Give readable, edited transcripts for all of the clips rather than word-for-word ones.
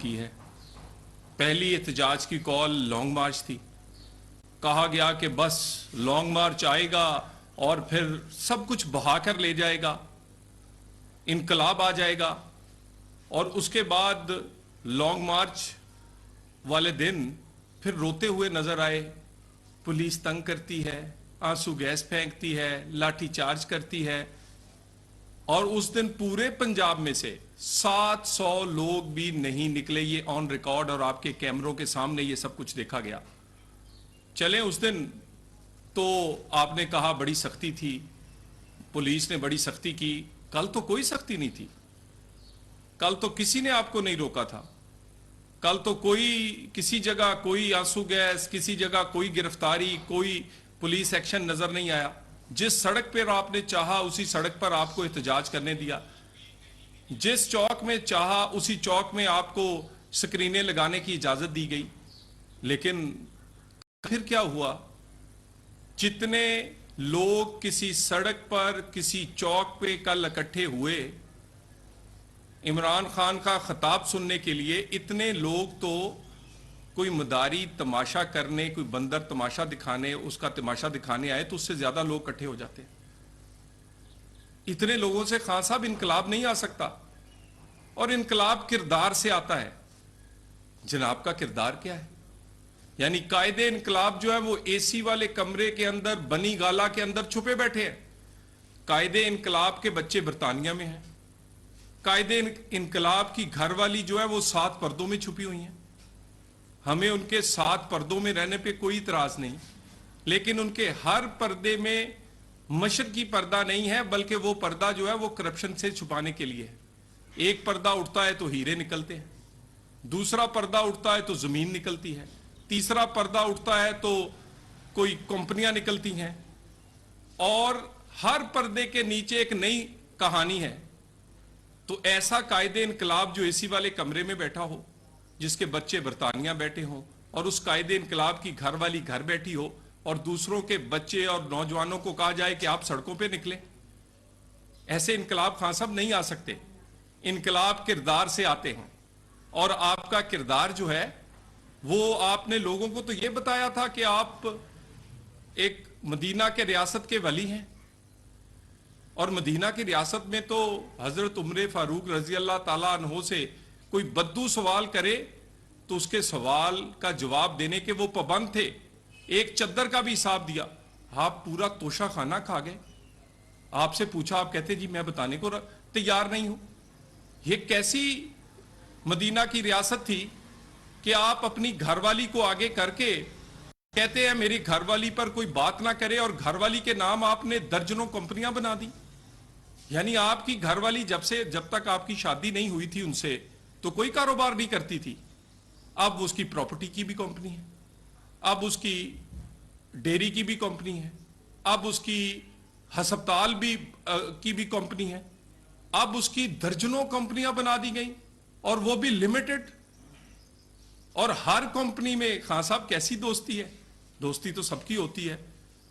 کی ہے. پہلی احتجاج کی کال لانگ مارچ تھی. کہا گیا کہ بس لانگ مارچ آئے گا اور پھر سب کچھ بہا کر لے جائے گا, انقلاب آ جائے گا. اور اس کے بعد لانگ مارچ والے دن پھر روتے ہوئے نظر آئے. پولیس تنگ کرتی ہے, آنسو گیس پھینکتی ہے, لاٹھی چارج کرتی ہے. اور اس دن پورے پنجاب میں سے 700 لوگ بھی نہیں نکلے. یہ آن ریکارڈ اور آپ کے کیمروں کے سامنے یہ سب کچھ دیکھا گیا. چلیں اس دن تو آپ نے کہا بڑی سختی تھی, پولیس نے بڑی سختی کی. کل تو کوئی سختی نہیں تھی. کل تو کسی نے آپ کو نہیں روکا تھا. کل تو کوئی کسی جگہ کوئی آنسو گیس, کسی جگہ کوئی گرفتاری, کوئی پولیس ایکشن نظر نہیں آیا. جس سڑک پر آپ نے چاہا اسی سڑک پر آپ کو احتجاج کرنے دیا. جس چوک میں چاہا اسی چوک میں آپ کو سکرینیں لگانے کی اجازت دی گئی. لیکن پھر کیا ہوا؟ جتنے لوگ کسی سڑک پر کسی چوک پہ کل اکٹھے ہوئے عمران خان کا خطاب سننے کے لیے, اتنے لوگ تو کوئی مداری تماشا کرنے, کوئی بندر تماشا دکھانے, اس کا تماشا دکھانے آئے تو اس سے زیادہ لوگ اکٹھے ہو جاتے. اتنے لوگوں سے خان صاحب انقلاب نہیں آ سکتا. اور انقلاب کردار سے آتا ہے. جناب کا کردار کیا ہے؟ یعنی قائد انقلاب جو ہے وہ اے سی والے کمرے کے اندر بنی گالا کے اندر چھپے بیٹھے ہیں. قائد انقلاب کے بچے برطانیہ میں ہیں. قائد انقلاب کی گھر والی جو ہے وہ 7 پردوں میں چھپی ہوئی ہیں. ہمیں ان کے 7 پردوں میں رہنے پہ کوئی اعتراض نہیں, لیکن ان کے ہر پردے میں مشرقی پردہ نہیں ہے, بلکہ وہ پردہ جو ہے وہ کرپشن سے چھپانے کے لیے ہے. ایک پردہ اٹھتا ہے تو ہیرے نکلتے ہیں, دوسرا پردہ اٹھتا ہے تو زمین نکلتی ہے, تیسرا پردہ اٹھتا ہے تو کوئی کمپنیاں نکلتی ہیں, اور ہر پردے کے نیچے ایک نئی کہانی ہے. تو ایسا قائد انقلاب جو اے سی والے کمرے میں بیٹھا ہو, جس کے بچے برطانیہ بیٹھے ہوں, اور اس قائد انقلاب کی گھر والی گھر بیٹھی ہو, اور دوسروں کے بچے اور نوجوانوں کو کہا جائے کہ آپ سڑکوں پہ نکلیں, ایسے انقلاب خان صاحب نہیں آ سکتے. انقلاب کردار سے آتے ہیں. اور آپ کا کردار جو ہے وہ آپ نے لوگوں کو تو یہ بتایا تھا کہ آپ ایک مدینہ کے ریاست کے ولی ہیں, اور مدینہ کی ریاست میں تو حضرت عمر فاروق رضی اللہ تعالیٰ عنہ سے کوئی بدو سوال کرے تو اس کے سوال کا جواب دینے کے وہ پابند تھے. ایک چادر کا بھی حساب دیا, آپ پورا توشہ خانہ کھا گئے. آپ سے پوچھا, آپ کہتے جی میں بتانے کو تیار نہیں ہوں. یہ کیسی مدینہ کی ریاست تھی کہ آپ اپنی گھر والی کو آگے کر کے کہتے ہیں میری گھر والی پر کوئی بات نہ کرے, اور گھر والی کے نام آپ نے درجنوں کمپنیاں بنا دی. یعنی آپ کی گھر والی جب تک آپ کی شادی نہیں ہوئی تھی ان سے تو کوئی کاروبار نہیں کرتی تھی. اب اس کی پراپرٹی کی بھی کمپنی ہے, اب اس کی ڈیری کی بھی کمپنی ہے, اب اس کی ہسپتال کی بھی کمپنی ہے, اب اس کی درجنوں کمپنیاں بنا دی گئیں, اور وہ بھی لمیٹڈ. اور ہر کمپنی میں خان صاحب کیسی دوستی ہے؟ دوستی تو سب کی ہوتی ہے.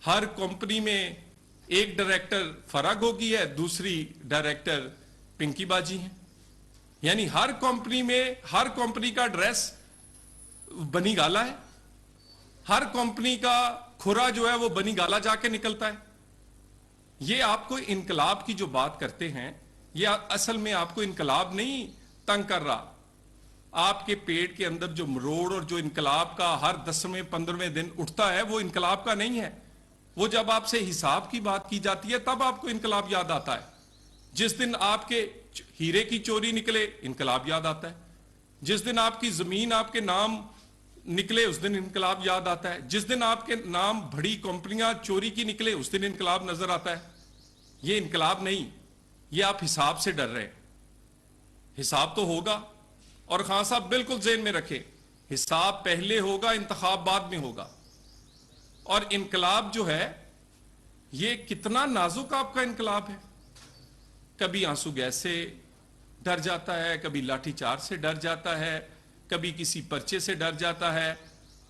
ہر کمپنی میں ایک ڈائریکٹر فرا گوگی ہے, دوسری ڈائریکٹر پنکی باجی ہیں. یعنی ہر کمپنی میں ہر کمپنی کا ایڈریس بنی گالا ہے, ہر کمپنی کا کھرا جو ہے وہ بنی گالا جا کے نکلتا ہے. یہ آپ کو انقلاب کی جو بات کرتے ہیں, یہ اصل میں آپ کو انقلاب نہیں تنگ کر رہا. آپ کے پیٹ کے اندر جو مروڑ اور جو انقلاب کا ہر 10ویں 15ویں دن اٹھتا ہے وہ انقلاب کا نہیں ہے. وہ جب آپ سے حساب کی بات کی جاتی ہے تب آپ کو انقلاب یاد آتا ہے. جس دن آپ کے ہیرے کی چوری نکلے انقلاب یاد آتا ہے. جس دن آپ کی زمین آپ کے نام نکلے اس دن انقلاب یاد آتا ہے. جس دن آپ کے نام بڑی کمپنیاں چوری کی نکلے اس دن انقلاب نظر آتا ہے. یہ انقلاب نہیں, یہ آپ حساب سے ڈر رہے ہیں. حساب تو ہوگا, اور خان صاحب بالکل ذہن میں رکھے, حساب پہلے ہوگا, انتخاب بعد میں ہوگا. اور انقلاب جو ہے یہ کتنا نازک آپ کا انقلاب ہے. کبھی آنسو گیس سے ڈر جاتا ہے, کبھی لاٹھی چارج سے ڈر جاتا ہے, کبھی کسی پرچے سے ڈر جاتا ہے.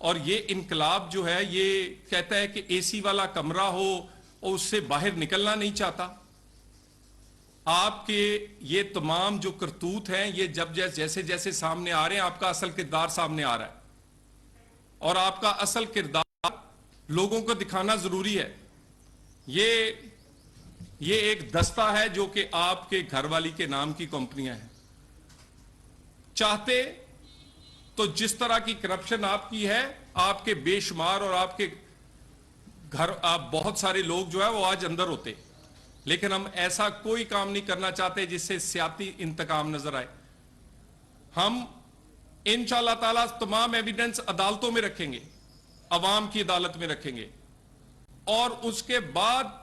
اور یہ انقلاب جو ہے یہ کہتا ہے کہ اے سی والا کمرہ ہو اور اس سے باہر نکلنا نہیں چاہتا. آپ کے یہ تمام جو کرتوت ہیں یہ جب جیسے جیسے سامنے آ رہے ہیں، آپ کا اصل کردار سامنے آ رہا ہے، اور آپ کا اصل کردار لوگوں کو دکھانا ضروری ہے۔ یہ ایک دستہ ہے جو کہ آپ کے گھر والی کے نام کی کمپنیاں ہیں۔ چاہتے تو جس طرح کی کرپشن آپ کی ہے، آپ کے بے شمار اور آپ کے گھر آپ بہت سارے لوگ جو ہے وہ آج اندر ہوتے، لیکن ہم ایسا کوئی کام نہیں کرنا چاہتے جس سے سیاسی انتقام نظر آئے۔ ہم انشاءاللہ تعالیٰ تمام ایویڈنس عدالتوں میں رکھیں گے، عوام کی عدالت میں رکھیں گے، اور اس کے بعد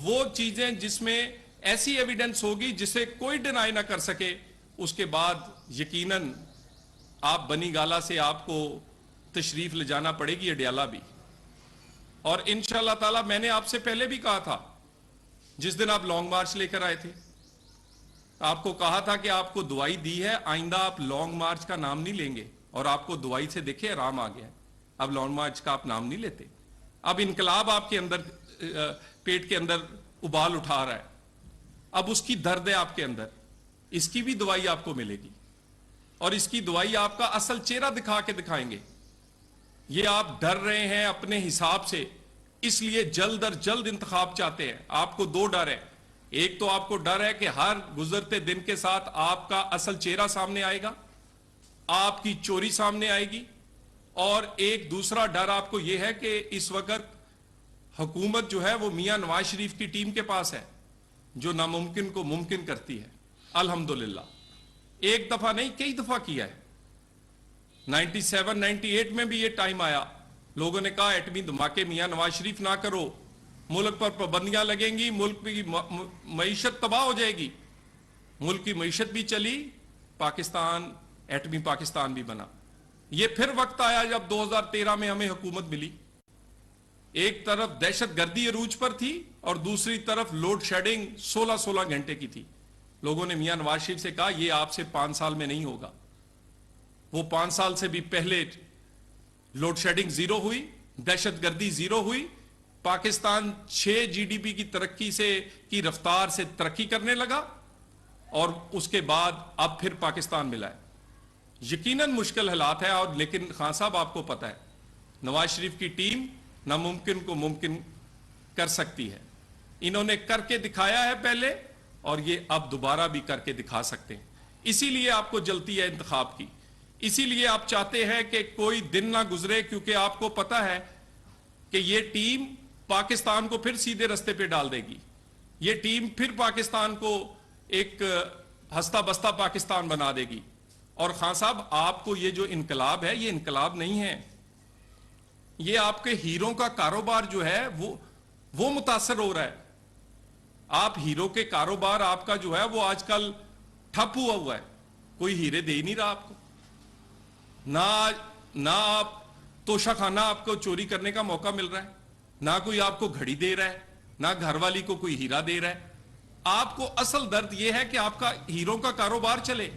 وہ چیزیں جس میں ایسی ایویڈنس ہوگی جسے کوئی ڈینائی نہ کر سکے، اس کے بعد یقیناً آپ بنی گالہ سے آپ کو تشریف لے جانا پڑے گی، اڈیالہ بھی۔ اور انشاءاللہ تعالیٰ میں نے آپ سے پہلے بھی کہا تھا، جس دن آپ لانگ مارچ لے کر آئے تھے، آپ کو کہا تھا کہ آپ کو دعائی دی ہے، آئندہ آپ لانگ مارچ کا نام نہیں لیں گے، اور آپ کو دعائی سے دیکھے آرام آ گیا ہے، اب لانگ مارچ کا آپ نام نہیں لیتے۔ اب انقلاب آپ کے اندر پیٹ کے اندر ابال اٹھا رہا ہے، اب اس کی درد ہے آپ کے اندر، اس کی بھی دوائی آپ کو ملے گی، اور اس کی دوائی آپ کا اصل چہرہ دکھا کے دکھائیں گے۔ یہ آپ ڈر رہے ہیں اپنے حساب سے، اس لیے جلد از جلد انتخاب چاہتے ہیں۔ آپ کو دو ڈر ہے، ایک تو آپ کو ڈر ہے کہ ہر گزرتے دن کے ساتھ آپ کا اصل چہرہ سامنے آئے گا، آپ کی چوری سامنے آئے گی، اور ایک دوسرا ڈر آپ کو یہ ہے کہ اس وقت حکومت جو ہے وہ میاں نواز شریف کی ٹیم کے پاس ہے، جو ناممکن کو ممکن کرتی ہے۔ الحمدللہ ایک دفعہ نہیں، کئی دفعہ کیا ہے۔ 97 98 میں بھی یہ ٹائم آیا، لوگوں نے کہا ایٹمی دھماکے میاں نواز شریف نہ کرو، ملک پر پابندیاں لگیں گی، ملک کی معیشت تباہ ہو جائے گی۔ ملک کی معیشت بھی چلی، پاکستان ایٹمی پاکستان بھی بنا۔ یہ پھر وقت آیا جب 2013 میں ہمیں حکومت ملی، ایک طرف دہشت گردی عروج پر تھی اور دوسری طرف لوڈ شیڈنگ 16 گھنٹے کی تھی۔ لوگوں نے میاں نواز شریف سے کہا یہ آپ سے 5 سال میں نہیں ہوگا۔ وہ 5 سال سے بھی پہلے لوڈ شیڈنگ زیرو ہوئی، دہشت گردی زیرو ہوئی، پاکستان 6 جی ڈی پی کی ترقی کی رفتار سے ترقی کرنے لگا، اور اس کے بعد اب پھر پاکستان ملا ہے۔ یقیناً مشکل حالات ہے، اور لیکن خان صاحب آپ کو پتا ہے نواز شریف کی ٹیم ناممکن کو ممکن کر سکتی ہے۔ انہوں نے کر کے دکھایا ہے پہلے، اور یہ اب دوبارہ بھی کر کے دکھا سکتے ہیں۔ اسی لیے آپ کو جلتی ہے انتخاب کی، اسی لیے آپ چاہتے ہیں کہ کوئی دن نہ گزرے، کیونکہ آپ کو پتا ہے کہ یہ ٹیم پاکستان کو پھر سیدھے رستے پہ ڈال دے گی، یہ ٹیم پھر پاکستان کو ایک ہستہ بستہ پاکستان بنا دے گی۔ اور خان صاحب آپ کو یہ جو انقلاب ہے، یہ انقلاب نہیں ہے، یہ آپ کے ہیروں کا کاروبار جو ہے وہ متاثر ہو رہا ہے۔ آپ ہیرو کے کاروبار آپ کا جو ہے وہ آج کل ٹھپ ہوا ہے، کوئی ہیرے دے ہی نہیں رہا آپ کو، نہ آپ توشہ خانہ آپ کو چوری کرنے کا موقع مل رہا ہے، نہ کوئی آپ کو گھڑی دے رہا ہے، نہ گھر والی کو کوئی ہیرا دے رہا ہے۔ آپ کو اصل درد یہ ہے کہ آپ کا ہیروں کا کاروبار چلے۔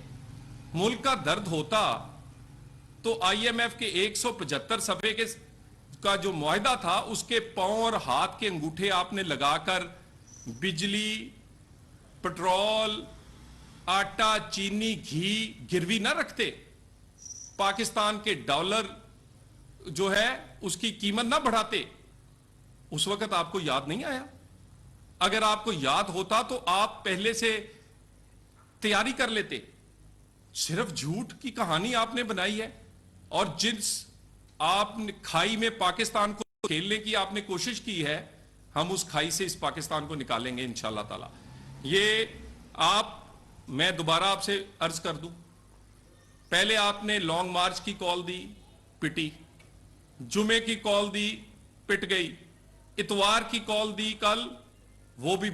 ملک کا درد ہوتا تو آئی ایم ایف کے 175 صفحے کا جو معاہدہ تھا، اس کے پاؤں اور ہاتھ کے انگوٹھے آپ نے لگا کر بجلی، پٹرول، آٹا، چینی، گھی گروی نہ رکھتے، پاکستان کے ڈالر جو ہے اس کی قیمت نہ بڑھاتے، اس وقت آپ کو یاد نہیں آیا؟ اگر آپ کو یاد ہوتا تو آپ پہلے سے تیاری کر لیتے۔ صرف جھوٹ کی کہانی آپ نے بنائی ہے، اور جنس آپ نے کھائی میں پاکستان کو کھیلنے کی آپ نے کوشش کی ہے، ہم اس کھائی سے اس پاکستان کو نکالیں گے انشاءاللہ تعالی۔ میں دوبارہ آپ سے عرض کر دوں، پہلے آپ نے لانگ مارچ کی کال دی، پٹی، جمعے کی کال دی، پٹ گئی، اتوار کی کال دی کل، وہ بھی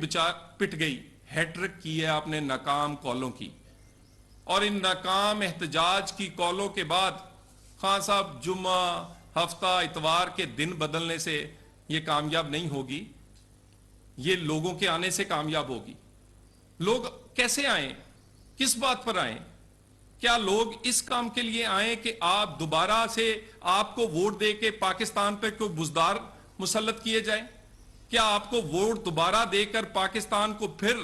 پٹ گئی۔ ہیٹرک کی ہے آپ نے ناکام کالوں کی، اور ان ناکام احتجاج کی کالوں کے بعد خان صاحب جمعہ، ہفتہ، اتوار کے دن بدلنے سے یہ کامیاب نہیں ہوگی، یہ لوگوں کے آنے سے کامیاب ہوگی۔ لوگ کیسے آئیں؟ کس بات پر آئیں؟ کیا لوگ اس کام کے لیے آئیں کہ آپ دوبارہ سے آپ کو ووٹ دے کے پاکستان پہ کوئی بزدار مسلط کیے جائیں؟ کیا آپ کو ووٹ دوبارہ دے کر پاکستان کو پھر